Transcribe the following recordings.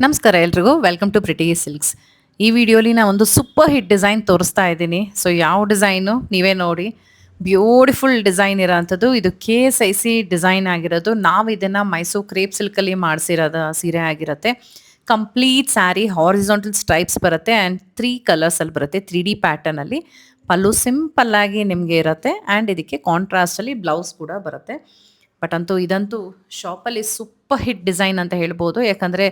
ನಮಸ್ಕಾರ ಎಲ್ರಿಗೂ welcome to pretty silks. ಈ ವಿಡಿಯೋಲಿ ನಾ ಒಂದು ಸೂಪರ್ ಹಿಟ್ ಡಿಸೈನ್ ತೋರಿಸ್ತಾ ಇದ್ದೀನಿ. ಸೊ ಯಾವ ಡಿಸೈನು ನೀವೇ ನೋಡಿ. ಬ್ಯೂಟಿಫುಲ್ ಡಿಸೈನ್ ಇರೋಂಥದ್ದು. ಇದು KSIC ಡಿಸೈನ್ ಆಗಿರೋದು. ನಾವು ಇದನ್ನು ಮೈಸೂರು ಕ್ರೇಪ್ ಸಿಲ್ಕಲ್ಲಿ ಮಾಡಿಸಿರೋದು ಸೀರೆ ಆಗಿರುತ್ತೆ. ಕಂಪ್ಲೀಟ್ ಸ್ಯಾರಿ ಹಾರಿಜಾಂಟಲ್ ಸ್ಟ್ರೈಪ್ಸ್ ಬರುತ್ತೆ ಆ್ಯಂಡ್ 3 ಕಲರ್ಸಲ್ಲಿ ಬರುತ್ತೆ. 3D ಪ್ಯಾಟರ್ನಲ್ಲಿ ಪಲ್ಲು ಸಿಂಪಲ್ ಆಗಿ ನಿಮಗೆ ಇರುತ್ತೆ ಆ್ಯಂಡ್ ಇದಕ್ಕೆ ಕಾಂಟ್ರಾಸ್ಟಲ್ಲಿ ಬ್ಲೌಸ್ ಕೂಡ ಬರುತ್ತೆ. ಬಟ್ ಅಂತೂ ಇದಂತೂ ಶಾಪಲ್ಲಿ ಸೂಪರ್ ಹಿಟ್ ಡಿಸೈನ್ ಅಂತ ಹೇಳ್ಬೋದು. ಯಾಕಂದರೆ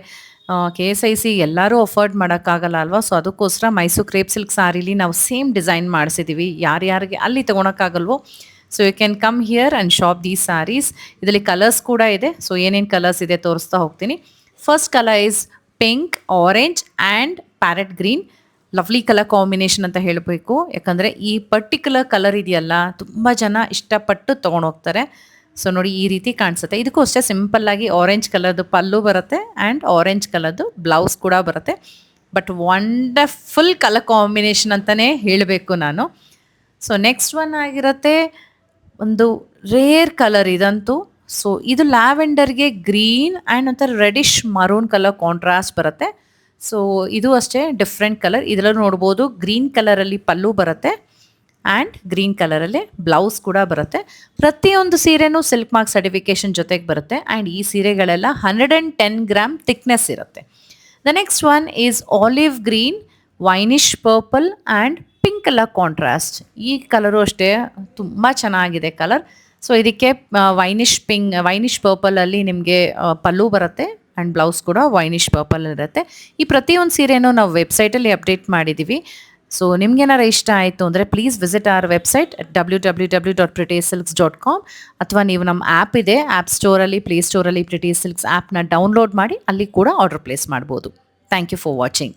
KSIC ಎಲ್ಲರೂ ಅಫೋರ್ಡ್ ಮಾಡೋಕ್ಕಾಗಲ್ಲ ಅಲ್ವಾ. ಸೊ ಅದಕ್ಕೋಸ್ಕರ ಮೈಸೂರು ಕ್ರೇಪ್ ಸಿಲ್ಕ್ ಸಾರೀಲಿ ನಾವು ಸೇಮ್ ಡಿಸೈನ್ ಮಾಡಿಸಿದ್ದೀವಿ. ಯಾರ್ಯಾರಿಗೆ ಅಲ್ಲಿ ತೊಗೊಳಕ್ಕಾಗಲ್ವೋ so you can come here and shop these sarees. ಇದರಲ್ಲಿ ಕಲರ್ಸ್ ಕೂಡ ಇದೆ. ಸೊ ಏನೇನು ಕಲರ್ಸ್ ಇದೆ ತೋರಿಸ್ತಾ ಹೋಗ್ತೀನಿ. First colour is pink, orange and parrot green. Lovely colour combination ಅಂತ ಹೇಳಬೇಕು. ಯಾಕಂದರೆ ಈ ಪರ್ಟಿಕ್ಯುಲರ್ ಕಲರ್ ಇದೆಯಲ್ಲ ತುಂಬ ಜನ ಇಷ್ಟಪಟ್ಟು ತೊಗೊಂಡೋಗ್ತಾರೆ. ಸೊ ನೋಡಿ ಈ ರೀತಿ ಕಾಣಿಸುತ್ತೆ. ಇದಕ್ಕೂ ಅಷ್ಟೇ ಸಿಂಪಲ್ಲಾಗಿ ಆರೆಂಜ್ ಕಲರ್ದು ಪಲ್ಲು ಬರುತ್ತೆ ಆ್ಯಂಡ್ ಆರೆಂಜ್ ಕಲರ್ದು ಬ್ಲೌಸ್ ಕೂಡ ಬರುತ್ತೆ. ಬಟ್ ವಂಡರ್ಫುಲ್ ಕಲರ್ ಕಾಂಬಿನೇಷನ್ ಅಂತಲೇ ಹೇಳಬೇಕು ನಾನು. ಸೊ ನೆಕ್ಸ್ಟ್ ಒನ್ ಆಗಿರುತ್ತೆ ಒಂದು ರೇರ್ ಕಲರ್ ಇದಂತೂ. ಸೊ ಇದು ಲ್ಯಾವೆಂಡರ್ಗೆ ಗ್ರೀನ್ ಆ್ಯಂಡ್ ಒಂಥರ ರೆಡಿಶ್ ಮರೂನ್ ಕಲರ್ ಕಾಂಟ್ರಾಸ್ಟ್ ಬರುತ್ತೆ. ಸೊ ಇದು ಅಷ್ಟೇ ಡಿಫ್ರೆಂಟ್ ಕಲರ್. ಇದರಲ್ಲೂ ನೋಡ್ಬೋದು ಗ್ರೀನ್ ಕಲರಲ್ಲಿ ಪಲ್ಲು ಬರುತ್ತೆ ಆ್ಯಂಡ್ ಗ್ರೀನ್ ಕಲರಲ್ಲೇ ಬ್ಲೌಸ್ ಕೂಡ ಬರುತ್ತೆ. ಪ್ರತಿಯೊಂದು ಸೀರೆನೂ ಸಿಲ್ಕ್ ಮಾರ್ಕ್ ಸರ್ಟಿಫಿಕೇಷನ್ ಜೊತೆಗೆ ಬರುತ್ತೆ ಆ್ಯಂಡ್ ಈ ಸೀರೆಗಳೆಲ್ಲ 110 ಗ್ರಾಮ್ ಥಿಕ್ನೆಸ್ ಇರುತ್ತೆ. The next one is olive green, winish purple and pink colour contrast. ಈ ಕಲರು ಅಷ್ಟೇ ತುಂಬ ಚೆನ್ನಾಗಿದೆ ಕಲರ್. ಸೊ ಇದಕ್ಕೆ ವೈನಿಶ್ ಪರ್ಪಲಲ್ಲಿ ನಿಮಗೆ ಪಲ್ಲು ಬರುತ್ತೆ ಆ್ಯಂಡ್ ಬ್ಲೌಸ್ ಕೂಡ ವೈನಿಶ್ ಪರ್ಪಲ್ ಇರುತ್ತೆ. ಈ ಪ್ರತಿಯೊಂದು ಸೀರೆನೂ ನಾವು ವೆಬ್ಸೈಟಲ್ಲಿ ಅಪ್ಡೇಟ್ ಮಾಡಿದ್ದೀವಿ. ಸೊ ನಿಮ್ಗೇನಾರು ಇಷ್ಟ ಆಯಿತು ಅಂದರೆ please visit hour website www.prettysilks.com ಅಥವಾ ನೀವು ನಮ್ಮ ಆ್ಯಪ್ ಇದೆ ಆ್ಯಪ್ ಸ್ಟೋರಲ್ಲಿ ಪ್ಲೇಸ್ಟೋರಲ್ಲಿ ಪ್ರಿಟಿ ಸಿಲ್ಕ್ಸ್ ಆ್ಯಪ್ನ ಡೌನ್ಲೋಡ್ ಮಾಡಿ ಅಲ್ಲಿ ಕೂಡ ಆರ್ಡರ್ ಪ್ಲೇಸ್ ಮಾಡ್ಬೋದು. Thank you for watching.